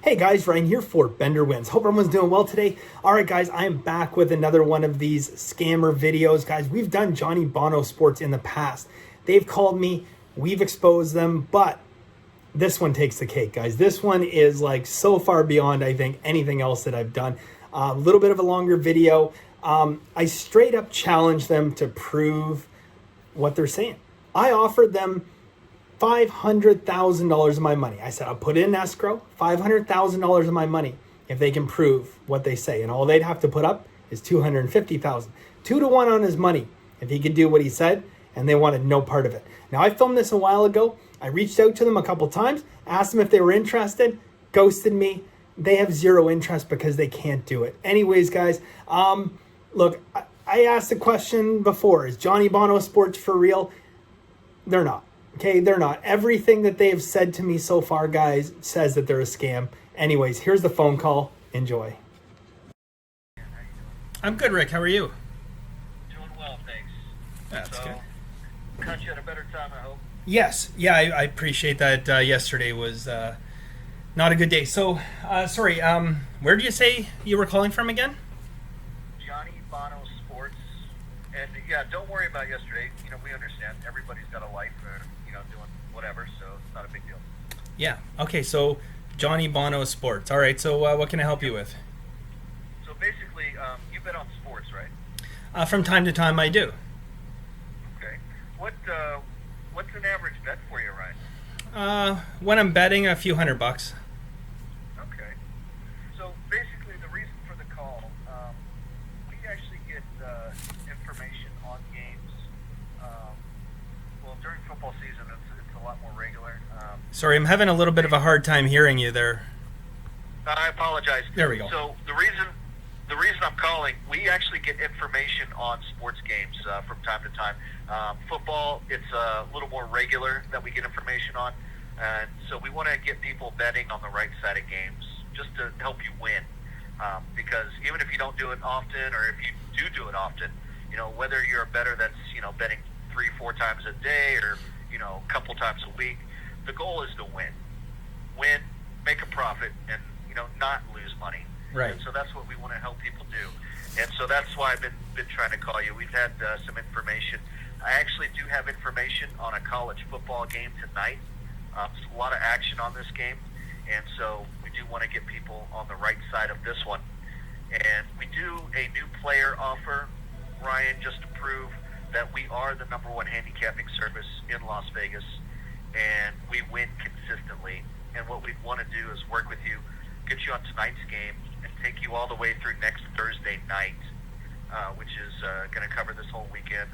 Hey guys, Ryan here for Bender Wins. Hope everyone's doing well today. Alright guys, I am back with another one of these scammer videos. Guys, we've done Johnny Bono sports in the past. They've called me, we've exposed them, but this one takes the cake, guys. This one is like so far beyond, I think, anything else that I've done. A little bit of a longer video. I straight up challenged them to prove what they're saying. I offered them $500,000 of my money. I said, I'll put it in escrow, $500,000 of my money if they can prove what they say. And all they'd have to put up is $250,000. 2-to-1 on his money if he could do what he said, and they wanted no part of it. Now, I filmed this a while ago. I reached out to them a couple times, asked them if they were interested, ghosted me. They have zero interest because they can't do it. Anyways, guys, look, I asked the question before, is Johnny Bono sports for real? They're not. Okay, they're not. Everything that they have said to me so far, guys, says that they're a scam. Anyways, here's the phone call. Enjoy. I'm good, Rick. How are you? Doing well, thanks. That's good. Caught you at a better time, I hope. Yes. Yeah, I appreciate that. Yesterday was not a good day. So, sorry, where did you say you were calling from again? Johnny Bono Sports. And yeah, don't worry about yesterday. You know, we understand. Everybody's got a life or, doing whatever, so it's not a big deal. Yeah. Okay, so Johnny Bono Sports. All right, so what can I help you with? So basically, you bet on sports, right? From time to time, I do. Okay. What's an average bet for you, Ryan? When I'm betting, a few $100. Okay. So basically, the reason for the call, we actually get information on games. Well, during football season, it's a lot more regular. Sorry, I'm having a little bit of a hard time hearing you there. I apologize. There we go. So the reason I'm calling, we actually get information on sports games from time to time. Football, it's a little more regular that we get information on. And so we want to get people betting on the right side of games just to help you win. Because even if you don't do it often, or if you do it often, whether you're a bettor that's, betting 3-4 times a day or, a couple times a week, the goal is to win. Win, make a profit, and, not lose money. Right. And so that's what we want to help people do. And so that's why I've been trying to call you. We've had some information. I actually do have information on a college football game tonight. There's a lot of action on this game, and so we do want to get people on the right side of this one. And we do a new player offer, Ryan, just to prove that we are the #1 handicapping service in Las Vegas, and we win consistently. And what we want to do is work with you, get you on tonight's game, and take you all the way through next Thursday night, which is going to cover this whole weekend.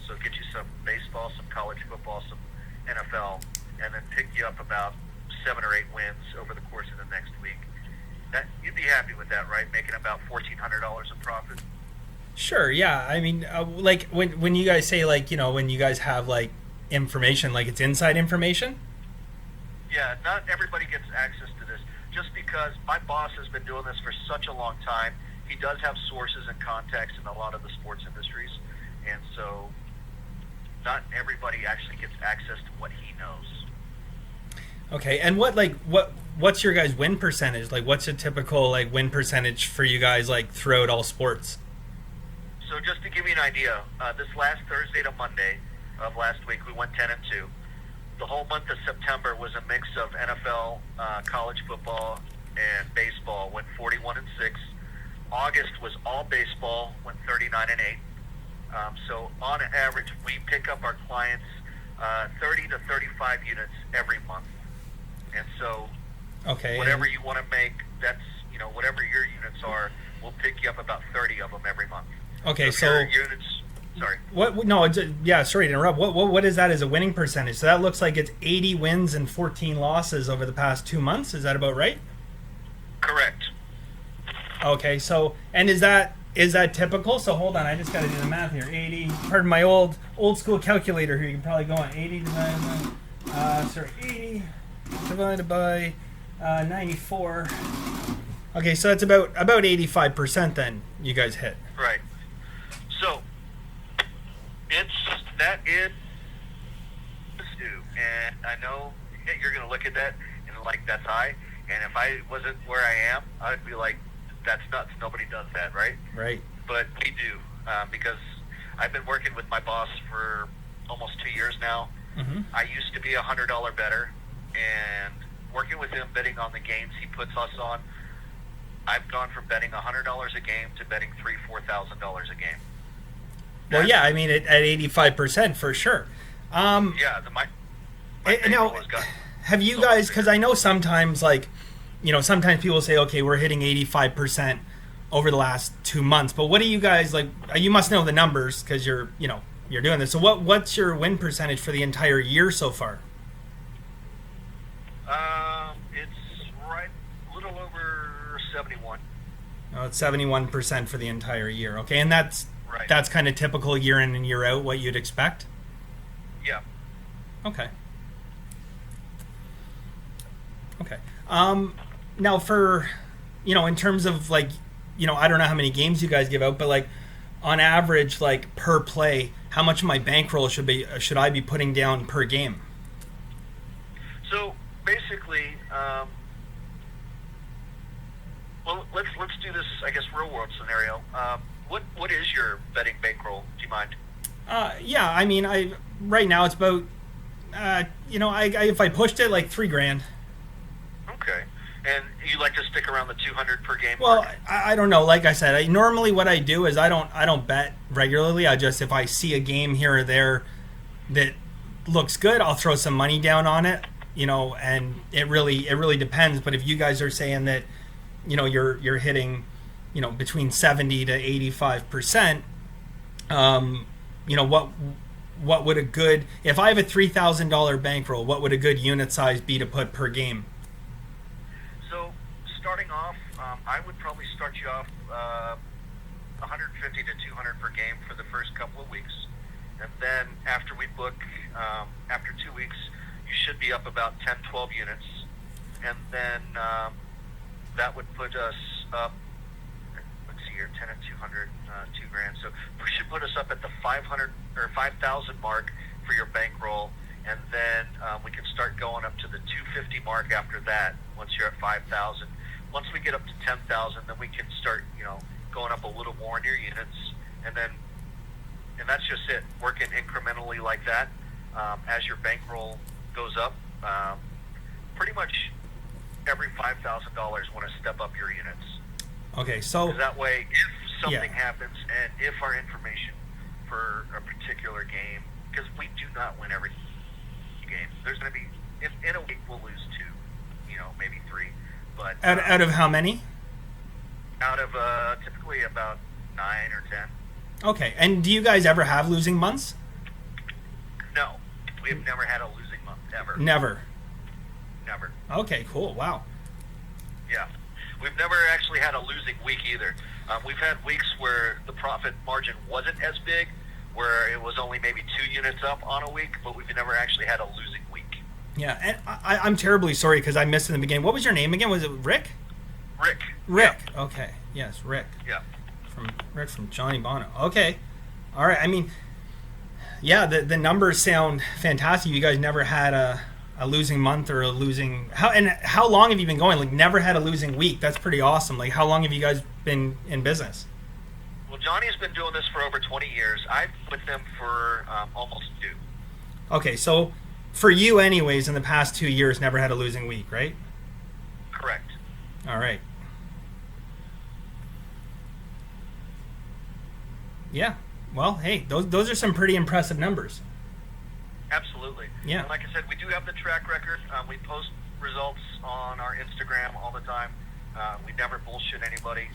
So get you some baseball, some college football, some NFL, and then pick you up about 7 or 8 wins over the course of the next week. You'd be happy with that, right? Making about $1,400 in profit. Sure. Yeah. I mean, like when you guys say when you guys have information, it's inside information. Yeah. Not everybody gets access to this. Just because my boss has been doing this for such a long time, he does have sources and contacts in a lot of the sports industries, and so not everybody actually gets access to what he knows. Okay, and what's your guys' win percentage? What's a typical win percentage for you guys throughout all sports? So just to give you an idea, this last Thursday to Monday of last week, we went 10-2. The whole month of September was a mix of NFL, college football, and baseball. Went 41-6. August was all baseball. Went 39-8. So on average, we pick up our clients 30 to 35 units every month. And so, okay, whatever you want to make, that's whatever your units are, we'll pick you up about 30 of them every month. Okay, so your units. Sorry. What? No. Yeah. Sorry to interrupt. What is that as a winning percentage? So that looks like it's 80 wins and 14 losses over the past 2 months. Is that about right? Correct. Okay. So, and is that typical? So hold on, I just got to do the math here. 80. Pardon my old school calculator here. You can probably go on 80 divided by 80 divided by 94. Okay, so that's about 85% then you guys hit. Right. So that is and I know you're going to look at that and that's high. And if I wasn't where I am, I'd be like, that's nuts. Nobody does that, right? Right. But we do, because I've been working with my boss for almost 2 years now. Mm-hmm. I used to be a $100 bettor, and working with him, betting on the games he puts us on, I've gone from betting $100 a game to betting $3,000-$4,000 a game. Well, yeah, I mean, at 85% for sure. Yeah, my now, has got have you so guys, much because bigger. I know sometimes, like, sometimes people say, okay, we're hitting 85% over the last 2 months, but what do you guys, like, you must know the numbers because you're doing this. So what's your win percentage for the entire year so far? It's right a little over 71. Oh, it's 71% for the entire year. Okay, and that's Right. kind of typical year in and year out, what you'd expect? Yeah. Okay. Okay. Now for, in terms of like, I don't know how many games you guys give out, but like on average, like per play, how much of my bankroll should I be putting down per game? So basically, well, let's do this, I guess, real world scenario. What is your betting bankroll? Do you mind? Yeah, I mean, right now it's about, if I pushed it, like $3,000. Okay. And you like to stick around the 200 per game Well, mark? I don't know. Like I said, normally what I do is I don't bet regularly. I just, if I see a game here or there that looks good, I'll throw some money down on it. And it really depends. But if you guys are saying that, you're hitting, between 70 to 85%, what would a good, if I have a $3,000 bankroll, what would a good unit size be to put per game? So starting off, I would probably start you off 150 to 200 per game for the first couple of weeks, and then after we book, after 2 weeks, you should be up about 10, 12 units, and then that would put us up. Let's see here, 10 at 200, $2,000. So we should put us up at the 500 or 5,000 mark for your bankroll, and then we can start going up to the 250 mark after that. Once you're at 5,000, once we get up to 10,000, then we can start, going up a little more in your units, and that's just it. Working incrementally like that as your bankroll goes up. Pretty much every $5,000 want to step up your units. Okay, so 'Cause that way, if something happens, and if our information for a particular game, because we do not win every game. There's going to be, in a week we'll lose 2, maybe 3. But out of how many? out of typically about 9 or 10. Okay, and do you guys ever have losing months? No, we have never had a losing month ever. Never. Never. Okay, cool. Wow. Yeah, we've never actually had a losing week either. We've had weeks where the profit margin wasn't as big, where it was only maybe 2 units up on a week, but we've never actually had a losing week. Yeah, and I'm terribly sorry because I missed in the beginning. What was your name again? Was it Rick? Rick. Rick. Yeah. Okay. Yes, Rick. Yeah. Rick from Johnny Bono. Okay. All right. I mean, yeah, the numbers sound fantastic. You guys never had a losing month or a losing how long have you been going? Like never had a losing week. That's pretty awesome. Like how long have you guys been in business? Well, Johnny's been doing this for over 20 years. I've been with him for almost 2. Okay, so for you anyways, in the past 2 years, never had a losing week, right? Correct. All right. Yeah. Well, hey, those are some pretty impressive numbers. Absolutely. Yeah. And like I said, we do have the track record. We post results on our Instagram all the time. We never bullshit anybody.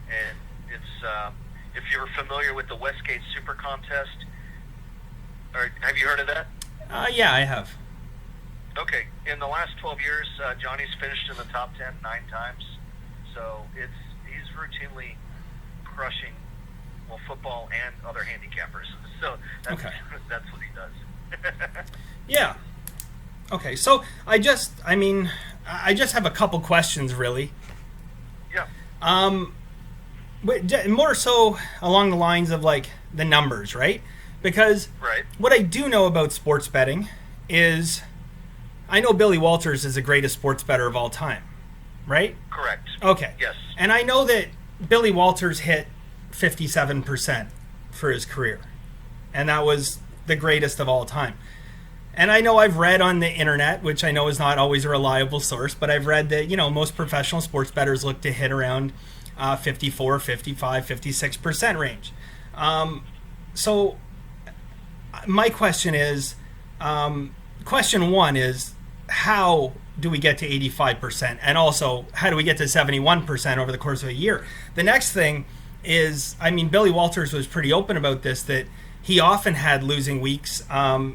And it's if you're familiar with the Westgate Super Contest, or have you heard of that? Yeah, I have. Okay. In the last 12 years, Johnny's finished in the top 10 9 times. So he's routinely crushing football and other handicappers. So that's what he does. Yeah. Okay, so I just have a couple questions, really. Yeah. More so along the lines of like the numbers, right? Because what I do know about sports betting is I know Billy Walters is the greatest sports bettor of all time. right? Correct. Okay. Yes. And I know that Billy Walters hit 57% for his career, and that was the greatest of all time. And I know I've read on the internet, which I know is not always a reliable source, but I've read that, most professional sports bettors look to hit around 54, 55, 56% range. So my question is, question one is, how do we get to 85%? And also, how do we get to 71% over the course of a year? The next thing is, Billy Walters was pretty open about this, that he often had losing weeks.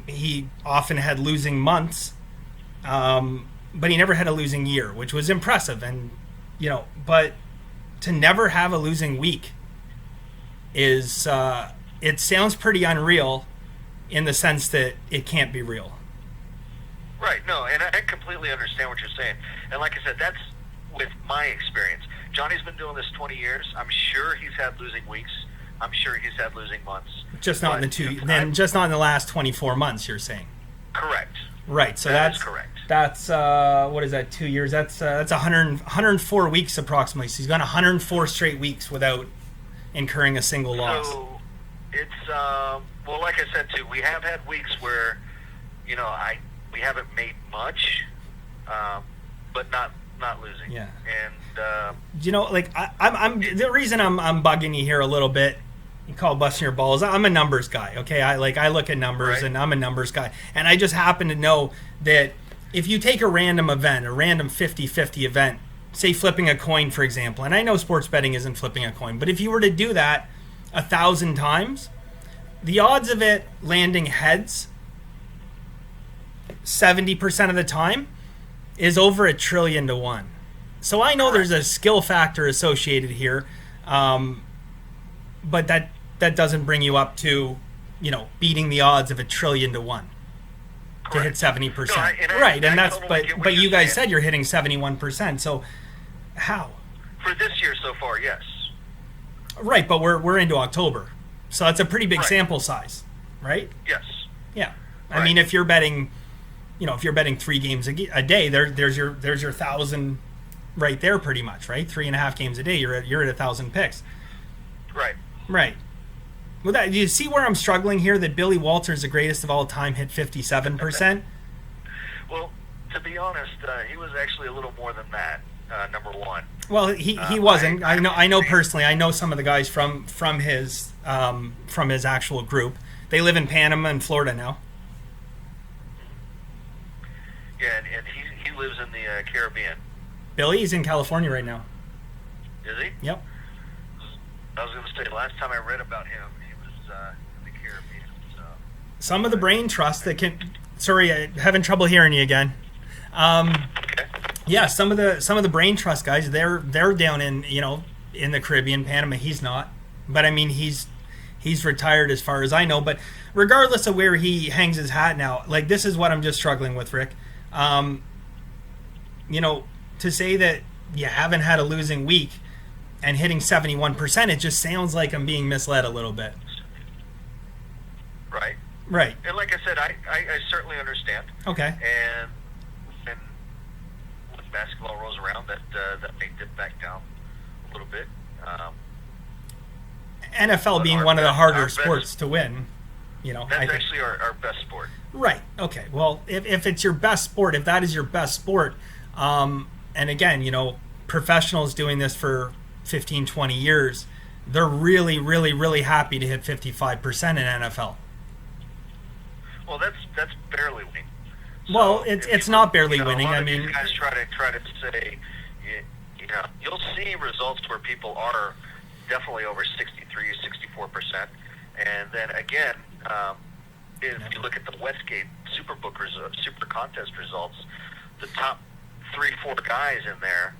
He often had losing months, but he never had a losing year, which was impressive. And, but to never have a losing week is, it sounds pretty unreal in the sense that it can't be real. Right. No, and I completely understand what you're saying. And like I said, that's with my experience. Johnny's been doing this 20 years. I'm sure he's had losing weeks. I'm sure he's had losing months. Just not just not in the last 24 months, you're saying. Correct. Right. So that's correct. That's what is that? 2 years. That's 104 weeks approximately. So he's gone 104 straight weeks without incurring a single loss. So it's well, like I said too, we have had weeks where we haven't made much, but not losing. Yeah. And I'm the reason I'm bugging you here a little bit. You call busting your balls. I'm a numbers guy. Okay, I look at numbers, right. And I'm a numbers guy. And I just happen to know that if you take a random event, a random 50-50 event, say flipping a coin, for example, and I know sports betting isn't flipping a coin, but if you were to do that 1,000 times, the odds of it landing heads 70% of the time is over 1 trillion to 1. So I know there's a skill factor associated here, but that doesn't bring you up to, beating the odds of 1 trillion to 1 to hit 70%. No, right, and that's totally but you guys said you're hitting 71%. So how? For this year so far, yes. Right, but we're into October, so that's a pretty big Right. sample size, right? Yes. Yeah, Right. I mean, if you're betting 3 games a day, there's your 1,000 right there, pretty much, right? 3.5 games a day, you're at 1,000 picks. Right. Right. Well, do you see where I'm struggling here? That Billy Walters, the greatest of all time, hit 57%. Well, to be honest, he was actually a little more than that. Number one. Well, he wasn't. I know personally. I know some of the guys from his actual group. They live in Panama and Florida now. Yeah, and he lives in the Caribbean. Billy's in California right now. Is he? Yep. I was going to say, last time I read about him, he was in the Caribbean. So. Some of the brain trust that can. Sorry, I'm having trouble hearing you again. Okay. Yeah, some of the brain trust guys, they're down in in the Caribbean, Panama. He's not, but I mean he's retired as far as I know. But regardless of where he hangs his hat now, like this is what I'm just struggling with, Rick. To say that you haven't had a losing week and hitting 71%, it just sounds like I'm being misled a little bit. Right. Right. And like I said, I certainly understand. Okay. And when basketball rolls around, that may dip back down a little bit. NFL being one of the harder sports to win, That's actually our best sport. Right. Okay. Well, if it's your best sport, if that is your best sport, and again, professionals doing this for 15, 20 years, they're really, really, really happy to hit 55% in NFL. Well, that's barely winning. So well, it's not barely winning. A lot I of mean, these guys try to say, you'll see results where people are definitely over 63, 64%, and then again, if you look at the Westgate Super Contest results, the top 3-4 guys in there,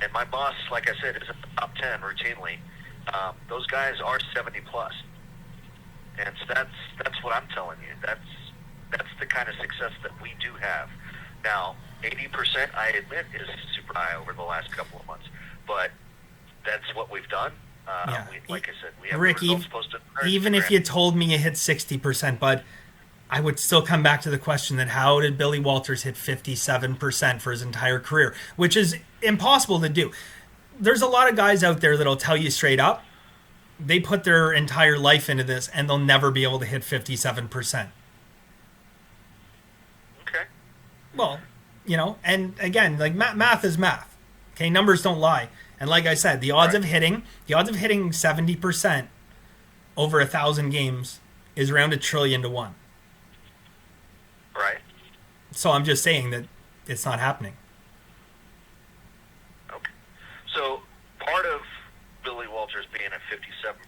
and my boss, like I said, is in the top 10 routinely. Those guys are 70 plus, and so that's what I'm telling you. That's the kind of success that we do have. Now, 80%, I admit, is super high over the last couple of months, but that's what we've done. Yeah. Like I said, we have Rick, results posted on our even if Instagram. you told me you hit 60%, bud, I would still come back to the question that how did Billy Walters hit 57% for his entire career, which is impossible to do. There's a lot of guys out there that'll tell you straight up, they put their entire life into this and they'll never be able to hit 57%. Okay. Well, and again, like math is math. Okay, numbers don't lie. And like I said, the odds of hitting 70% over 1,000 games is around 1 trillion to 1. Right. So I'm just saying that it's not happening. Okay. So part of Billy Walters being at 57%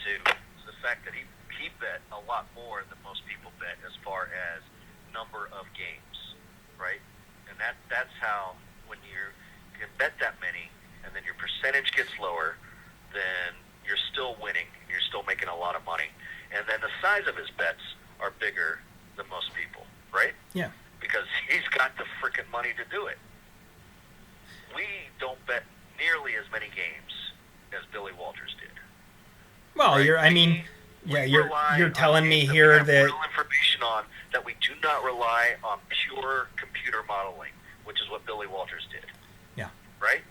too is the fact that he bet a lot more than most people bet as far as number of games, right? And that's how when you can bet that many and then your percentage gets lower, then you're still winning, you're still making a lot of money. And then the size of his bets are bigger than most people, right? Yeah. Because he's got the freaking money to do it. We don't bet nearly as many games as Billy Walters did. Well, right? You're telling me here that real information on that we do not rely on pure computer modeling, which is what Billy Walters did. Yeah. Right?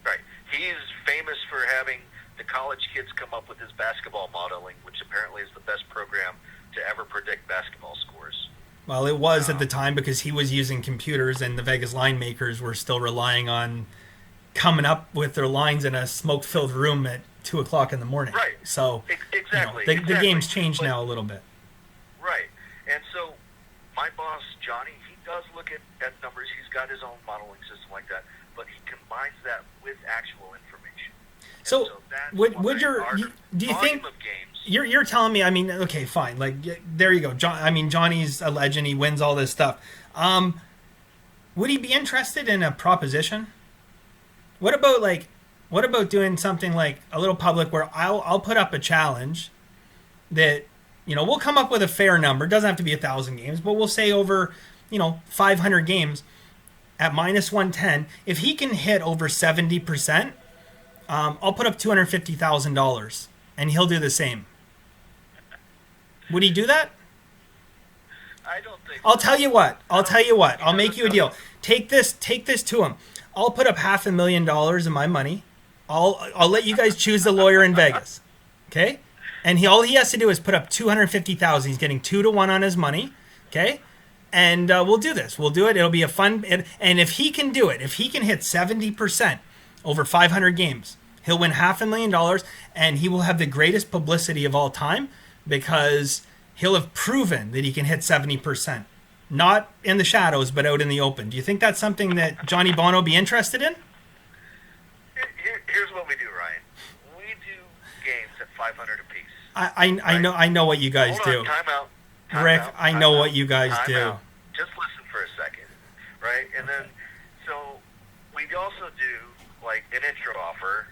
Right. He's famous for having the college kids come up with his basketball modeling, which apparently is the best program to ever predict basketball scores. Well, it was at the time because he was using computers and the Vegas line makers were still relying on coming up with their lines in a smoke-filled room at 2 o'clock in the morning. Right. So exactly. The game's changed now a little bit. Right. And so my boss, Johnny, he does look at numbers. He's got his own modeling system like that, but he combines that with actual information. So do you think of games, you're telling me? I mean, okay, fine. Like there you go. Johnny's a legend. He wins all this stuff. Would he be interested in a proposition? What about doing something like a little public where I'll put up a challenge that we'll come up with a fair number. It doesn't have to be 1,000 games, but we'll say over 500 games at -110. If he can hit over 70%. I'll put up $250,000, and he'll do the same. Would he do that? I don't think. I'll tell you what. I'll make you a deal. Take this to him. I'll put up $500,000 of my money. I'll let you guys choose the lawyer in Vegas. Okay? And all he has to do is put up $250,000. He's getting 2 to 1 on his money. Okay? And we'll do this. We'll do it. It'll be a fun. And if he can do it, if he can hit 70% over 500 games, he'll win $500,000, and he will have the greatest publicity of all time because he'll have proven that he can hit 70%. Not in the shadows, but out in the open. Do you think that's something that Johnny Bono be interested in? Here's what we do, Ryan. We do games at 500 apiece. I know what you guys do. Time out. Rick, I know what you guys do. Just listen for a second, right? And then, so we also do like an intro offer.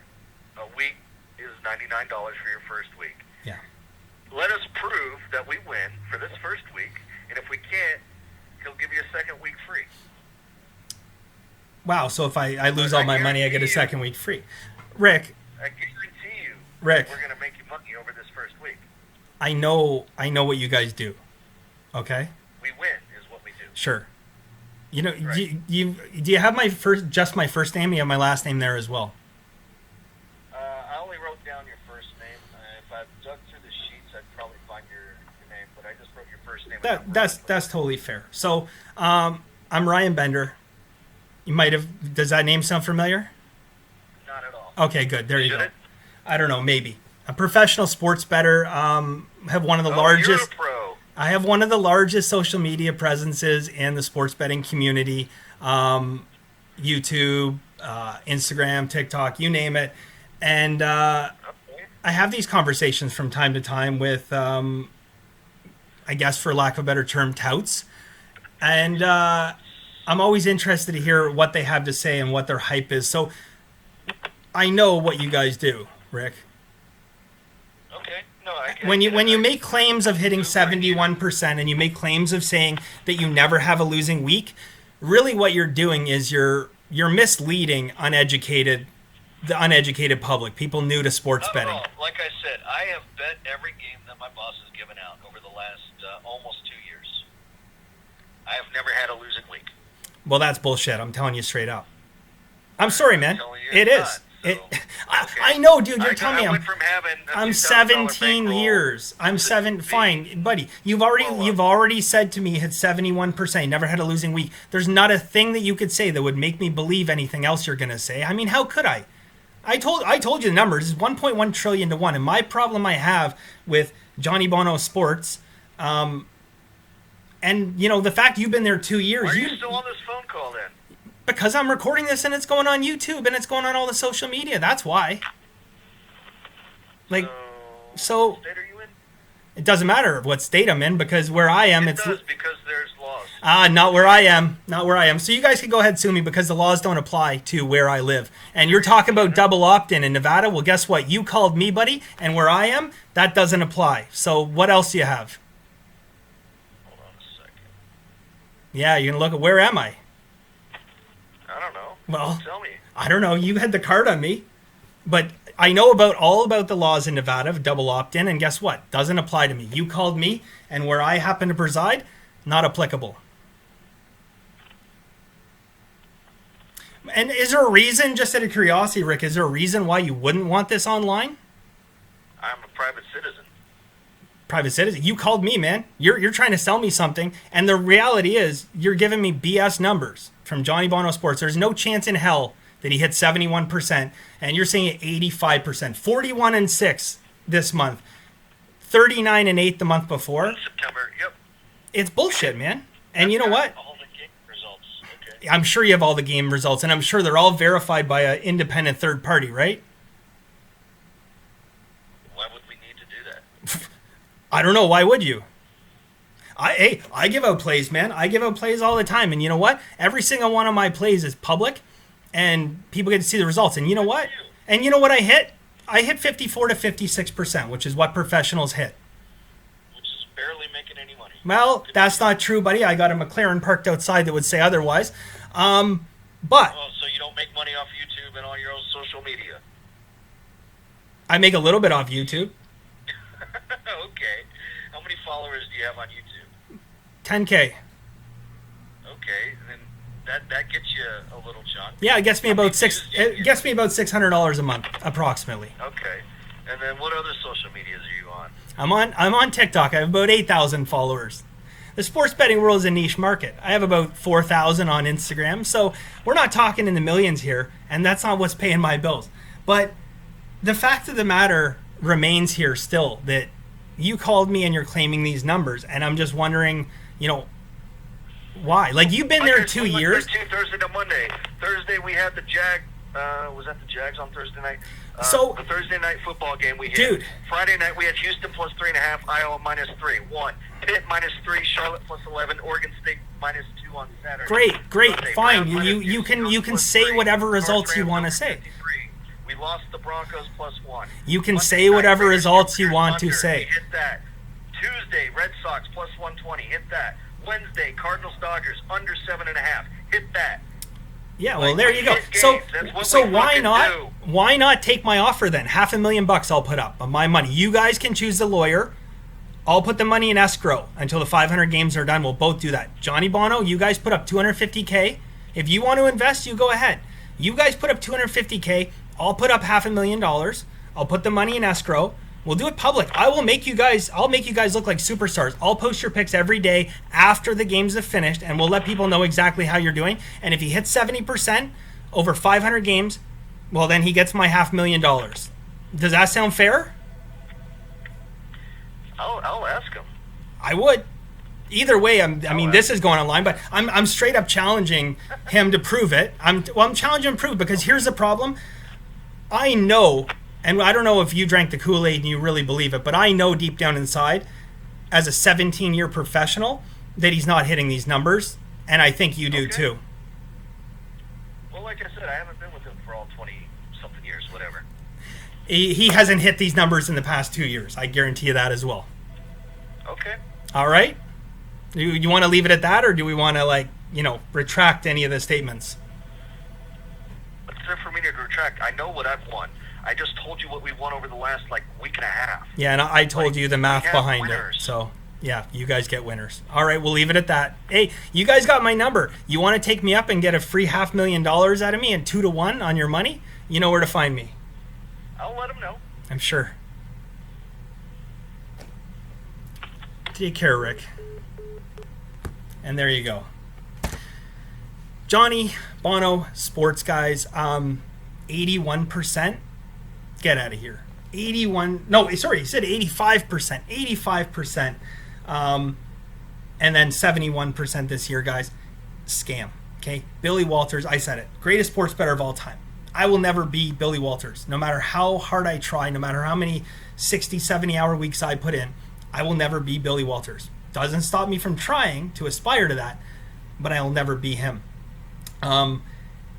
A week is $99 for your first week. Yeah. Let us prove that we win for this first week, and if we can't, he'll give you a second week free. Wow, so if I lose all my money, I get a second week free. Rick. I guarantee you Rick, we're going to make you money over this first week. I know what you guys do. Okay? We win is what we do. Sure. Right. Do you have my first name? You have my last name there as well. I only wrote down your first name. If I dug through the sheets, I'd probably find your name, but I just wrote your first name. That's totally fair. So, I'm Ryan Bender. You might have. Does that name sound familiar? Not at all. Okay, good. There you Should go. it? I don't know. Maybe a professional sports bettor. Have one of the largest. You're a pro. I have one of the largest social media presences in the sports betting community. YouTube, Instagram, TikTok, you name it. And I have these conversations from time to time with, I guess for lack of a better term, touts. And I'm always interested to hear what they have to say and what their hype is. So I know what you guys do, Rick. Okay. No, I When you make claims of hitting 71% and you make claims of saying that you never have a losing week, really what you're doing is you're misleading uneducated the uneducated public, people new to sports Not betting. at all. Like I said, I have bet every game that my boss has given out over the last almost 2 years. I have never had a losing week. Well, that's bullshit. I'm telling you straight up. I'm sorry, man. It is. I know, dude. You're telling me I'm 17 years. Fine, buddy. You've already said to me hit 71%. Never had a losing week. There's not a thing that you could say that would make me believe anything else you're gonna say. I mean, how could I? I told you the numbers. It's 1.1 trillion to 1. And my problem I have with Johnny Bono Sports, and the fact you've been there 2 years. Why are you still on this phone call then? Because I'm recording this and it's going on YouTube and it's going on all the social media. That's why. So what state are you in? It doesn't matter what state I'm in, because where I am, It does, because there's laws. Not where I am. Not where I am. So you guys can go ahead and sue me because the laws don't apply to where I live. And you're talking about double opt-in in Nevada. Well, guess what? You called me, buddy, and where I am, that doesn't apply. So what else do you have? Hold on a second. Yeah, you can look at where am I? I don't know. Well, tell me. I don't know. You had the card on me. But I know all about the laws in Nevada of double opt-in, and guess what? Doesn't apply to me. You called me, and where I happen to preside, not applicable. And is there a reason, just out of curiosity, Rick, is there a reason why you wouldn't want this online? I'm a private citizen. Private citizen? You called me, man. You're trying to sell me something, and the reality is you're giving me BS numbers from Johnny Bono Sports. There's no chance in hell that he hit 71%, and you're saying 85%. 41-6 this month. 39-8 the month before. September, yep. It's bullshit, man. And you know what? All the game results. Okay. I'm sure you have all the game results, and I'm sure they're all verified by an independent third party, right? Why would we need to do that? I don't know. Why would you? I give out plays, man. I give out plays all the time. And you know what? Every single one of my plays is public, and people get to see the results. And you know what? And you know what I hit? I hit 54 to 56%, which is what professionals hit. Which is barely making any money. Well, that's not true, buddy. I got a McLaren parked outside that would say otherwise. But Oh, so you don't make money off YouTube and all your own social media? I make a little bit off YouTube. Okay. How many followers do you have on YouTube? 10K. Okay, then that gets you a little chunk. Yeah, it gets me about It gets me about $600 a month, approximately. Okay, and then what other social medias are you on? I'm on TikTok. I have about 8,000 followers. The sports betting world is a niche market. I have about 4,000 on Instagram, so we're not talking in the millions here, and that's not what's paying my bills. But the fact of the matter remains here still that you called me and you're claiming these numbers, and I'm just wondering, why? Like, you've been there 2 years. Thursday to Monday. Thursday we had the was that the Jags on Thursday night? So the Thursday night football game we hit. Dude. Friday night we had Houston plus 3.5, Iowa minus 3, 1. Pitt minus 3, Charlotte plus 11, Oregon State minus 2 on Saturday. Great, Sunday, fine. Brown You minus can plus say 3, whatever results you Rams want to over say. 53. We lost the Broncos plus 1. You can Monday say night, whatever Raiders results you under, want to say. We hit that. Tuesday, Red Sox plus 120. Hit that. Wednesday, Cardinals Dodgers under 7.5. Hit that. Yeah, well, there you go. So why not take my offer then? $500,000 I'll put up of my money. You guys can choose the lawyer. I'll put the money in escrow until the 500 games are done. We'll both do that. Johnny Bono, you guys put up $250K. If you want to invest, you go ahead. You guys put up $250K. I'll put up $500,000. I'll put the money in escrow. We'll do it public. I'll make you guys look like superstars. I'll post your picks every day after the games have finished, and we'll let people know exactly how you're doing. And if he hits 70% over 500 games, well, then he gets my $500,000. Does that sound fair? I'll ask him. I would. Either way, this is going online, but I'm straight up challenging him to prove it. I'm challenging him to prove it because here's the problem. I know. And I don't know if you drank the Kool-Aid and you really believe it, but I know deep down inside, as a 17-year professional, that he's not hitting these numbers, and I think you do too. Well, like I said, I haven't been with him for all 20-something years, whatever. He hasn't hit these numbers in the past 2 years. I guarantee you that as well. Okay. All right? You want to leave it at that, or do we want to, retract any of the statements? Let's there for me to retract. I know what I've won. I just told you what we won over the last week and a half. Yeah, and I told you the math behind winners. it. So yeah, you guys get winners. All right, we'll leave it at that. Hey, you guys got my number. You want to take me up and get a free $500,000 out of me and 2-to-1 on your money? You know where to find me. I'll let them know. I'm sure. Take care, Rick. And there you go. Johnny Bono, sports guys, 81%. Get out of here. 81. No, sorry, he said 85%. 85%. And then 71% this year, guys. Scam. Okay? Billy Walters, I said it. Greatest sports bettor of all time. I will never be Billy Walters. No matter how hard I try, no matter how many 60, 70-hour weeks I put in, I will never be Billy Walters. Doesn't stop me from trying to aspire to that, but I will never be him.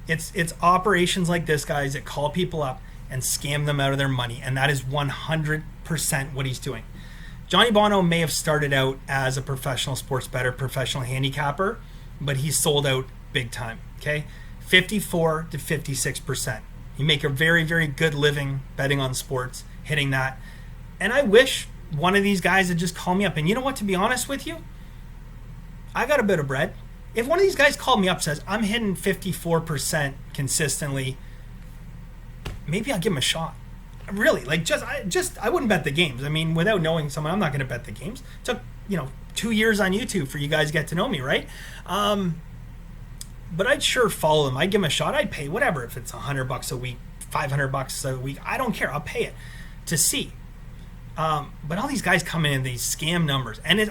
It's operations like this, guys, that call people up and scam them out of their money, and that is 100% what he's doing. Johnny Bono may have started out as a professional sports bettor, professional handicapper, but he's sold out big time, okay? 54 to 56%. You make a very, very good living betting on sports, hitting that. And I wish one of these guys would just call me up. And you know what, to be honest with you, I got a bit of bread. If one of these guys called me up, says, I'm hitting 54% consistently, maybe I'll give him a shot. Really, I wouldn't bet the games. I mean, without knowing someone, I'm not going to bet the games. It took, 2 years on YouTube for you guys to get to know me, right? But I'd sure follow them. I'd give them a shot. I'd pay whatever. If it's $100 a week, $500 a week, I don't care. I'll pay it to see. But all these guys come in these scam numbers, and it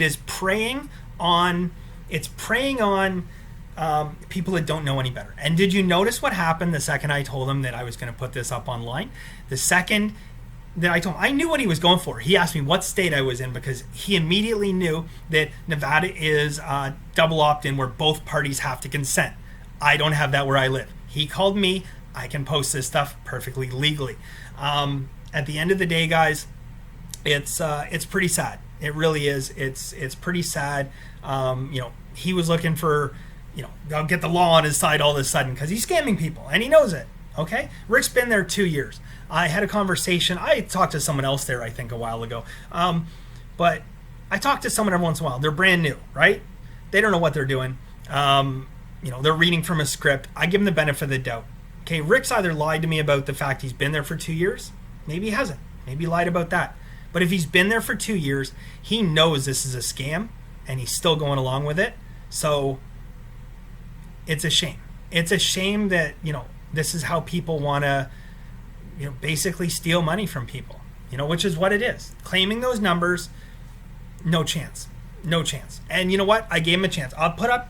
is preying on people that don't know any better. And did you notice what happened the second I told him that I was going to put this up online? The second that I told him, I knew what he was going for. He asked me what state I was in because he immediately knew that Nevada is double opt-in where both parties have to consent. I don't have that where I live. He called me. I can post this stuff perfectly legally. At the end of the day, guys, it's pretty sad. It really is. It's pretty sad. He was looking for, I'll get the law on his side all of a sudden because he's scamming people and he knows it. Okay, Rick's been there 2 years. I had a conversation. I talked to someone else there, I think, a while ago. But I talk to someone every once in a while. They're brand new, right? They don't know what they're doing. They're reading from a script. I give them the benefit of the doubt. Okay, Rick's either lied to me about the fact he's been there for 2 years. Maybe he hasn't. Maybe he lied about that. But if he's been there for 2 years, he knows this is a scam, and he's still going along with it. So it's a shame. It's a shame that, this is how people want to, basically steal money from people, which is what it is. Claiming those numbers, no chance. No chance. And you know what? I gave him a chance. I'll put up,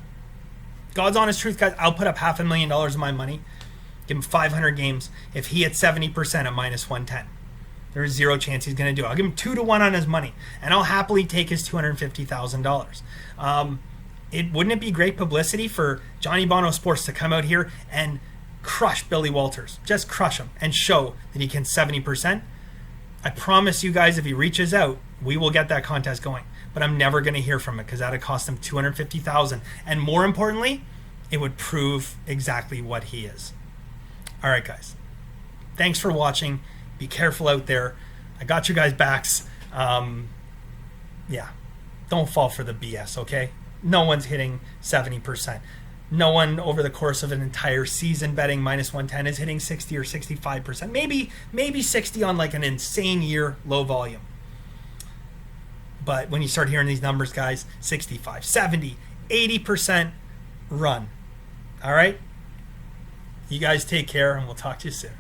God's honest truth, guys, I'll put up $500,000 of my money, give him 500 games. If he hits 70% at minus 110, there's zero chance he's going to do it. I'll give him 2-to-1 on his money, and I'll happily take his $250,000. Wouldn't it be great publicity for Johnny Bono Sports to come out here and crush Billy Walters, just crush him and show that he can 70%? I promise you guys, if he reaches out, we will get that contest going. But I'm never going to hear from it because that'd cost him $250,000. And more importantly, it would prove exactly what he is. All right, guys. Thanks for watching. Be careful out there. I got your guys' backs. Don't fall for the BS, okay? No one's hitting 70%. No one over the course of an entire season betting minus 110 is hitting 60 or 65%. Maybe 60 on like an insane year, low volume. But when you start hearing these numbers, guys, 65, 70, 80%, run. All right? You guys take care, and we'll talk to you soon.